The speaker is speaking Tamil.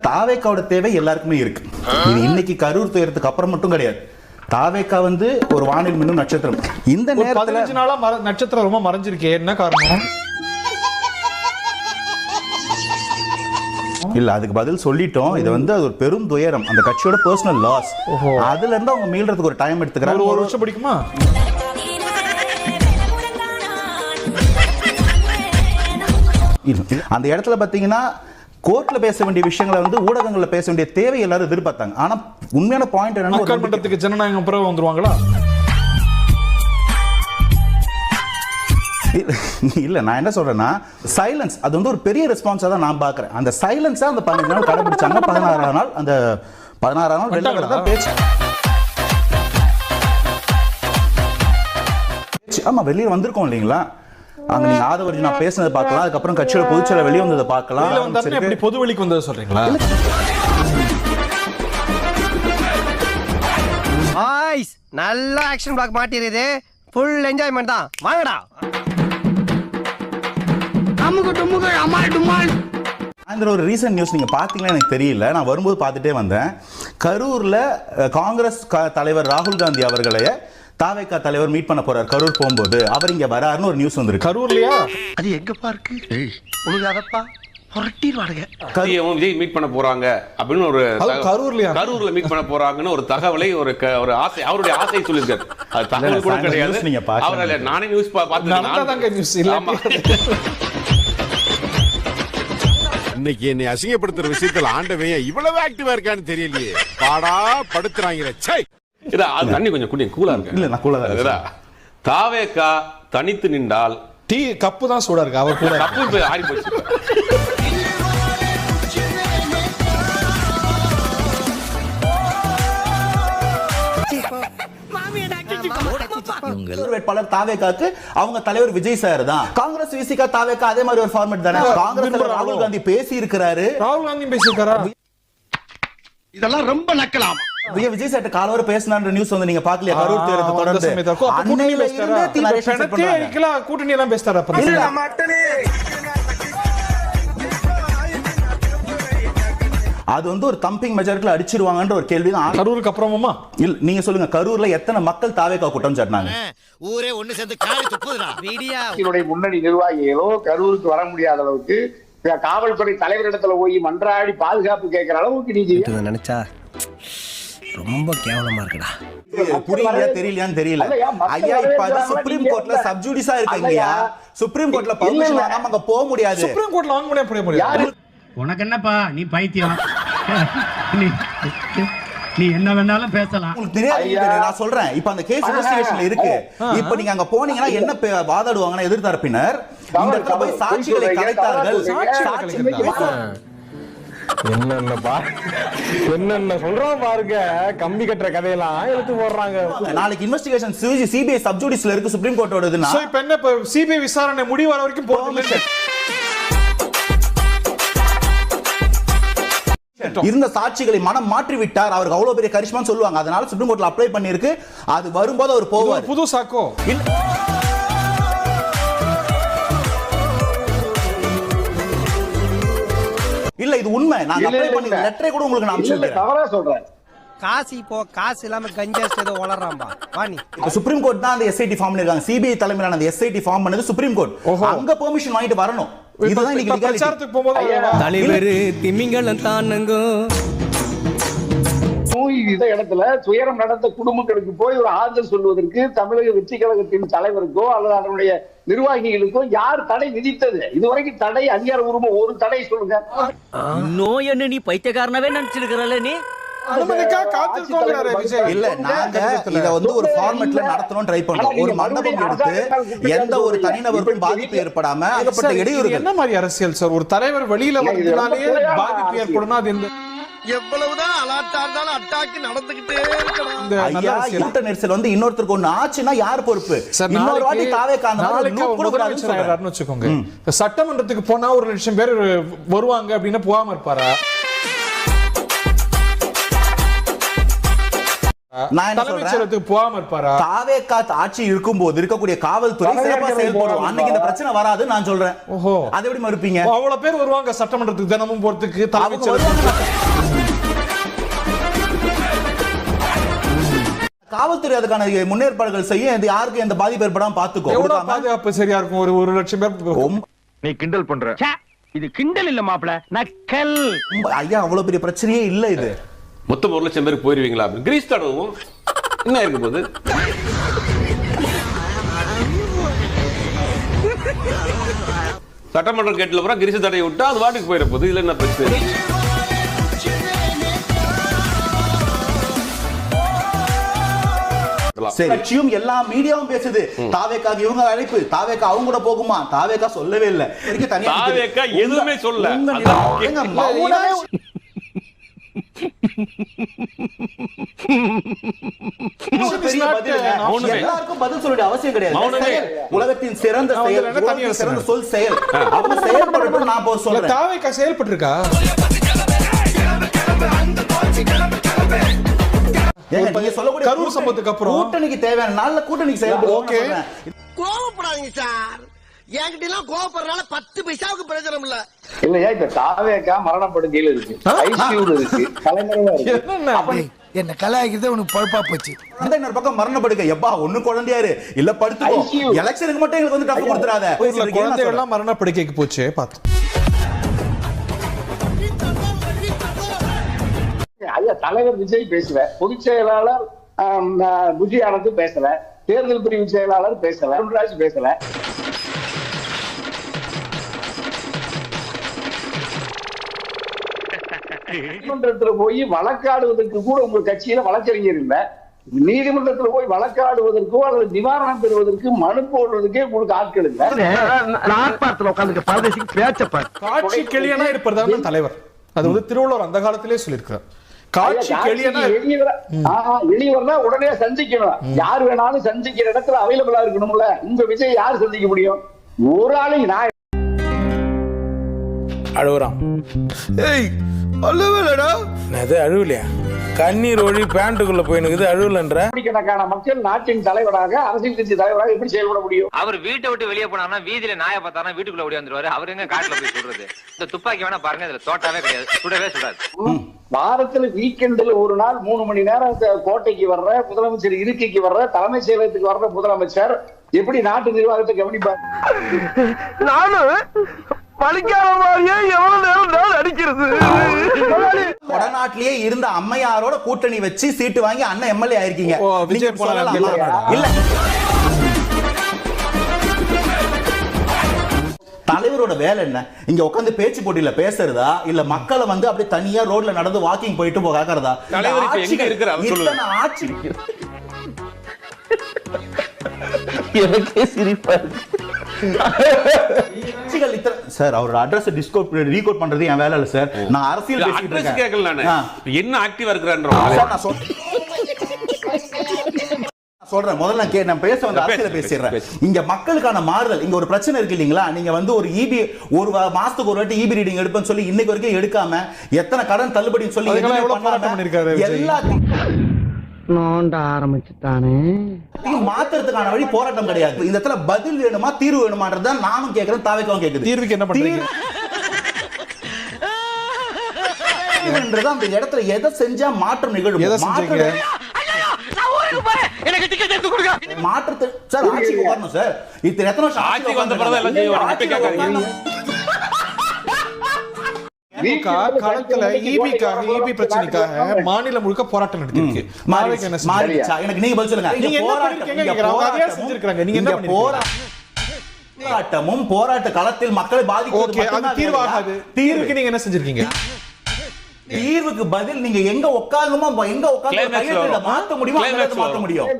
தாவேக்காவோட தேவை எல்லாருக்குமே இருக்கு. இது இன்னைக்கு கரூர் துயரத்துக்கு அப்புறம் மட்டும் கிடையாது. தாவேக்கா வந்து ஒரு வானில் மின்னும் நட்சத்திரம். இந்த நேரத்துல 15 நாளா நட்சத்திரம் ரொம்ப மறைஞ்சிருக்கே, என்ன காரணம்? இல்ல, அதுக்கு பதில் சொல்லிட்டோம். இது வந்து அது ஒரு பெரும் துயரம், அந்த கட்சியோட பர்சனல் லாஸ். அதுல இருந்து அவங்க மீள்றதுக்கு ஒரு டைம் எடுத்துக்கிறாங்க. ஒரு வருஷம் பிடிக்குமா? அந்த இடத்துல பாத்தீங்கன்னா கோர்ட்ல பேச வேண்டிய விஷயங்களை வந்து ஊடகங்கள்ல பேச வேண்டிய தேவை எல்லாரும் எதிர்பார்த்தாங்க. ஆனா உண்மையான பாயிண்ட் என்னன்னா, மக்கள் மன்றத்துக்கு ஜனநாயகம் பிறகு வந்துருவாங்களா? இல்ல, நான் என்ன சொல்றேன்னா, சைலன்ஸ் அது வந்து ஒரு பெரிய ரெஸ்பான்ஸா தான் நான் பாக்குறேன். அந்த சைலன்ஸா அந்த 15 நாள் கடைபிடிச்சாங்க. 16ஆம் நாள் அந்த 16ஆம் நாள் வெளில வரதா பேச்சு. ஆமா, வெளியே வந்திருக்கோம் இல்லைங்களா? அங்க நீங்க ஆதவர்ஜி நான் பேசுனதை பார்க்கலாம், அதுக்கப்புறம் கட்சியோட பொதுச்செயலாளர் வெளியே வந்ததை பார்க்கலாம். எப்படி பொது வெளிக்கு வந்ததை சொல்றீங்களா? பாய்ஸ் நல்ல ஆக்ஷன் பிளாக் மாட்டிருது, ஃபுல் என்ஜாய்மென்ட் தான். வாங்கடா. அந்த ஒரு ரீசன்ட் நியூஸ் நீங்க பாத்தீங்களா எனக்கு தெரியல, நான் வரும்போது பார்த்துட்டே வந்தேன். கரூர்ல காங்கிரஸ் தலைவர் ராகுல் காந்தி அவர்களைய தாவேக்கா தலைவர் மீட் பண்ண போறார். கரூர் போகும்போது அவர் இங்க வராருன்னு ஒரு நியூஸ் வந்திருக்கு. கரூர்லயா? அது எங்கப்பா இருக்கு? உங்களுக்கு அதப்பா புரட்டிடுவானுங்க. விஜய் மீட் பண்ண போறாங்க அப்படின்னு ஒரு கரூர்ல மீட் பண்ண போறாங்கன்னு ஒரு தகவலை ஒரு ஆசை, அவருடைய ஆசையை சொல்லியிருக்காரு. அது தகவல் கூட கிடையாது. நீங்க பாக்கல, நானே நியூஸ் பார்த்தேன். இன்னைக்கு என்னை அசிங்கப்படுத்துற விஷயத்துல ஆண்டவன் இவ்வளவு ஆக்டிவா இருக்கான்னு தெரியலையே. பாடா படுத்துறாங்களே. தண்ணி கொஞ்சம் குடி, கூலா இருக்கு. இல்ல, நான் கூலா தான் இருக்கேன். தாவேக்கா தனித்து நின்றால் டீ கப்பு தான் சூடா இருக்கு. அவர் கூட கப்பு ஆறி போச்சு. வேட்பாளர் தாவேக்காக்கு அவங்க தலைவர் விஜய் சார் தான். காங்கிரஸ் விசிகா தாவேக்கா அதே மாதிரி ஒரு ஃபார்மேட் தானே. காங்கிரஸ் தலைவர் ராகுல் காந்தி பேசி இருக்காரு. ராகுல் காந்தி பேசியிருக்காரா? இதெல்லாம் ரொம்ப நக்கலாம். விஜய் சார் காலவர பேசினான்ற நியூஸ் வந்து நீங்க பாக்கலையா? கரூர் தேர்தலை தொடர்ந்து கூட்டணி எல்லாம் பேசுறாரு. அது வந்து ஒரு தம்பிங் மெஜாரிட்டில அடிச்சிருவாங்கன்ற ஒரு கேள்வி தான். கரூருக்கு அப்புறமா இல்ல, நீங்க சொல்லுங்க, கரூர்ல எத்தனை மக்கள் தாவேக்கா குற்றம் சாட்டினாங்க? ஊரே ஒண்ணு சேர்ந்து காரி துப்புதுடா. மீடியா முன்னணி நிர்வாகிகளோ கரூருக்கு வர முடியாத அளவுக்கு காவல்துறை தலைவரிடத்துல போய் மன்றாடி பாதுகாப்பு கேட்கிற அளவுக்கு நீங்க நினைச்சா ரொம்ப கேவலமா இருக்குடா. புரியலையா தெரியலையான்னு தெரியல. ஐயா, இப்ப அது சுப்ரீம் கோர்ட்ல சப்ஜூடிஸா இருக்கீங்க. சுப்ரீம் கோர்ட்ல பர்மிஷன் வாங்காம அங்க போக முடியாது. சுப்ரீம் கோர்ட்ல வாங்க முடியாது. உனக்கு என்னப்பா, நீ பைத்தியம். நீ என்ன வேணாலும் பேசலாம். நான் சொல்றேன், இப்ப அந்த கேஸ் இன்வெஸ்டிகேஷன்ல இருக்கு. இப்ப நீங்க அங்க போனீங்கன்னா என்ன வாதாடுவாங்கன்னா எதிர்த்தரப்பினர் இந்த இடத்துல போய் சாட்சிகளை கலைத்தார்கள். என்னென்ன சொல்றோம் பாருங்க, கம்பி கட்டுற கதையெல்லாம் எடுத்து போடுறாங்க. நாளைக்கு இன்வெஸ்டிகேஷன் சிபிஐ சப்ஜூடிஸ்ல இருக்கு, சுப்ரீம் கோர்ட்டோடதுன்னா இப்ப என்ன, சிபிஐ விசாரணை முடிவு வர வரைக்கும் போகல. இருந்த சாட்சிகளை மனம் மாற்றி விட்டார், அவருக்கு அவ்வளவு பெரிய கரிஷ்மான்னு சொல்லுவாங்க. அதனால சுப்ரீம் கோர்ட்ல அப்ளை பண்ணிருக்கு. அது வரும்போது அவர் போவார். புது சாக்கோ இல்ல, இது உண்மை. நான் அப்ளை பண்ணி லெட்டரை கூட உங்களுக்கு நான் அனுப்பிச்சிருக்கேன். தவறா சொல்றேன். காசி போ, காசு இல்லாம கஞ்சஸ் ஏதோ வளர்றாம்பா. வாணி சுப்ரீம் கோர்ட் தான் அந்த எஸ்ஐடி ஃபார்ம் பண்ணிருக்காங்க. சிபிஐ தலைமையிலான அந்த எஸ்ஐடி ஃபார்ம் பண்ணது சுப்ரீம் கோர்ட். அங்க பெர்மிஷன் வாங்கிட்டு வரணும். இதுதான் இன்னைக்கு பிரச்சாரத்துக்கு போகும்போது தலைவர் திமிங்கலம் தானங்க இந்த இடத்துல துயரம் நடந்த குடும்பங்களுக்கு போய் ஒரு ஆறுதல் சொல்வதற்கு தமிழக வெற்றி கழகத்தின் தலைவருக்கோ அல்லது அதனுடைய நிர்வாகிகளுக்கோ யார் தடை விதித்தது? இதுவரைக்கும் தடை அதிகாரபூர்வமா ஒரு தடை சொல்லுங்க. இன்னும் என்ன நீ பைத்தியக்காரனவே நினைச்சிருக்கிறல்ல நீ? இல்ல, நாங்க இத வந்து ஒரு ஃபார்மட்ல நடத்தணும் ட்ரை பண்றோம். ஒரு மண்டபம் எடுத்து எந்த ஒரு தனிநபருக்கும் பாதிப்பு ஏற்படாம ஏகப்பட்ட இடையூறுகள். என்ன மாதிரி அரசியல் சார்? ஒரு தலைவர் வெளியில வந்தனாலே பாதிப்பு ஏற்படும்னா அது இந்த எவ்வளவுதான் அலாட்டா இருந்தாலும் அட்டாக்கு நடந்துகிட்டே இருக்கணும். ஐயா, கூட்ட நெரிசல் வந்து இன்னொருத்தருக்கு ஒண்ணு ஆச்சுன்னா யார் பொறுப்பு? இன்னொரு வாட்டி தாவேக்கா அந்த மாதிரி லூப் கொடுக்கறாருன்னு சொல்றாருன்னு வெச்சுக்கோங்க. சட்டமன்றத்துக்கு போனா 1,00,000 பேர் வருவாங்க அப்படினா போகாம இருப்பாரா? நான் என்ன தலைமைச் சொல்றேன், செயலகத்துக்கு போகாம இருப்பாரா? தாவேகா ஆட்சி இருக்கும்போது இருக்கக்கூடிய காவல்துறை சிறப்பா செயல்படும், அன்னைக்கு இந்த பிரச்சனை வராது நான் சொல்றேன். ஓஹோ, அதை எப்படி மறுப்பீங்க? அவ்வளவு பேர் வருவாங்க சட்டமன்றத்துக்கு தினமும் போறதுக்கு, தலைமைச் அவங்க செயலகத்துக்கு. வருவாங்க. காவல்துறை அதுக்கான முன்னேற்பாடுகள் செய்ய யாருக்கும் எந்த பாதிப்பு ஏற்படாம பாத்துக்கோ. எவ்வளவு பாதுகாப்பு சரியா இருக்கும்? ஒரு லட்சம் பேர். நீ கிண்டல் பண்ற. இது கிண்டல் இல்ல மாப்ள, நக்கல். ஐயா அவ்வளவு பெரிய பிரச்சனையே இல்ல இது. மொத்தம் 1 லட்சம் பேருக்கு போயிருவீங்களா? கிரீஸ் தடவும் என்ன இருக்க போகுது? சட்டமன்றம் கேட்டுல பூரா கிரீஸ் தடையை விட்டா அது வாட்டுக்கு போயிட போகுது. இதுல என்ன பிரச்சனை? கட்சியும் எல்லா மீடியாவும் பேசுது, தாவேக்காக்கு இவங்க அழைப்பு, தாவேக்கா அவங்க கூட போகுமா? தாவேக்கா சொல்லவே இல்ல. தாவேக்கா எதுவுமே சொல்ல. எல்லாருக்கும் பதில் சொல்ல அவசியம் கிடையாது. உலகத்தின் சிறந்த செயல், சிறந்த சொல் செயல். அவங்க செயல்பட்டு நான் போய் சொல்றேன். தாவேக்கா செயல்பட்டு இருக்கா? கரூர் சம்பவத்துக்கு அப்புறம் கூட்டணிக்கு தேவையான நாள்ல கூட்டணிக்கு செயல்படுவோம். ஓகே, கோவப்படாதீங்க சார். என்கிட்ட எல்லாம் கோவப்படுறதுனால 10 பைசாவுக்கு பிரயோஜனம் இல்ல. இல்லையா, இப்ப தாவேக்கா மரணப்படுக்கையில் இருக்கு, ஐசியூல இருக்கு, தலைமறைவா இருக்கு. என்ன கலாய்க்கிறது உனக்கு பொழப்பா போச்சு. அந்த இன்னொரு பக்கம் மரணப்படுக்கை, எப்பா ஒண்ணு குழந்தையாரு இல்ல படுத்துக்கோ, எலெக்ஷனுக்கு மட்டும் எங்களுக்கு வந்து டஃப் கொடுத்துறாத. குழந்தைகள் எல்லாம் மரணப்படுக்கைக்கு போச்சு பார்த்தோம். ஐயா தலைவர் விஜய் பேசல, பொதுச் செயலாளர் புஜி ஆனந்த் பேசல, தேர்தல் பிரிவு செயலாளர் பேசல, அருண்ராஜ் பேசல. நீதிமன்றத்துல போய் வழக்காடுவதற்கு கூட உங்க கட்சியில வழக்கறிஞர் இல்ல. நீதிமன்றத்துல போய் வழக்காடுவதற்கோ அல்லது நிவாரணம் பெறுவதற்கு மனு போடுறதுக்கே உங்களுக்கு ஆட்கள் இல்ல. காட்சி கிளியனா இருப்பதாக தலைவர் அது வந்து திருவள்ளுவர் அந்த காலத்திலே சொல்லியிருக்கிறார். காட்சி கிளியனா எளியவர்னா உடனே சந்திக்கணும், யார் வேணாலும் சந்திக்கிற இடத்துல அவைலபிளா இருக்கணும்ல. உங்க விஜய் யார் சந்திக்க முடியும்? ஒரு ஆளு நான் அழுகுறான். ஏய் அழுவலடா. அது அழுவலையா? கண்ணீர் ஒழி பேண்ட்டுக்குள்ள போயினுக்குது, அழுவலன்ற. கோடிக்கணக்கான மக்கள் நாட்டின் தலைவராக, அரசியல் கட்சி தலைவராக எப்படி செயல்பட முடியும்? அவர் வீட்டை விட்டு வெளியே போனா வீதியில நாயை பார்த்தானா வீட்டுக்குள்ள ஓடி வந்துருவாரு. அவர் எங்க காட்டுல போய் சொல்றது? இந்த துப்பாக்கி வேணா பாருங்க, இதுல தோட்டாவே கிடையாது, சுடவே சுடாது. வாரத்துல வீக்கெண்ட்ல ஒரு நாள் 3 மணி நேரம் கோட்டைக்கு வர்ற முதலமைச்சர், இருக்கைக்கு வர்ற, தலைமைச் செயலகத்துக்கு வர்ற முதலமைச்சர் எப்படி நாட்டு நிர்வாகத்தை கவனிப்பார்? நானும் வடநாட்டிலேயே இருந்த அம்மையாரோட கூட்டணி வச்சு சீட்டு வாங்கி அண்ணன் எம்எல்ஏ ஆயிருக்கீங்க. விஜய் போலாம் இல்ல, தலைவரோட வேலை என்ன? இங்க உட்கார்ந்து பேச்சு போட்டியில பேசுறதா இல்ல மக்களை வந்து அப்படியே தனியா ரோட்ல நடந்து வாக்கிங் போயிட்டு போகாதா? தலைவர் இப்ப எங்க இருக்கிறார் சொல்லுங்க. ஆட்சி எனக்கே சிரிப்பா சார், அவரோட அட்ரஸ் ரீகோட் பண்றது என் வேலை இல்ல சார். நான் அரசியல் அட்ரஸ் கேட்கல, நானு என்ன ஆக்டிவா இருக்கறேன்ற சொல்றேன். முதல்ல நான் பேச வந்த அரசியல பேசிடுறேன். இங்க மக்களுக்கான மாறுதல், இங்க ஒரு பிரச்சனை இருக்கு இல்லீங்களா? நீங்க வந்து ஒரு இபி ஒரு மாசத்துக்கு ஒரு வாட்டி இபி ரீடிங் எடுப்பேன்னு சொல்லி இன்னைக்கு வரைக்கும் எடுக்காம, எத்தனை கடன் தள்ளுபடின்னு சொல்லி எல்லாத்தையும் நோண்ட ஆரம்பிச்சுட்டானே. மாத்திரத்துக்கான வழி போராட்டம் கிடையாது. இந்த இடத்துல பதில் வேணுமா தீர்வு வேணுமான்றத நானும் கேக்குறேன், தாவேக்காவும் கேக்குது. தீர்வுக்கு என்ன பண்றீங்க? அந்த இடத்துல எதை செஞ்சா மாற்றம் நிகழும்? மாற்றத்தை சார் ஆட்சிக்கு வரணும் சார். இத்தனை எத்தனை வருஷம் ஆட்சி வந்த பிறகு எல்லாம் செய்வாங்க. காலத்துல ஈபி பிரச்சனைக்காக மாநிலம் முழுக்க போராட்டம் நடத்திருக்கு. எனக்கு நீங்க பதில் சொல்லுங்க. போராட்டமும் போராட்ட களத்தில் மக்களை பாதிக்கிறது தீர்வாகாது. தீர்வுக்கு நீங்க என்ன செஞ்சிருக்கீங்க? தீர்வுக்கு பதில் நீங்க எங்க உட்கார்ந்துமா எங்க உட்கார்ந்து மாத்த முடியுமோ மாத்த முடியும்.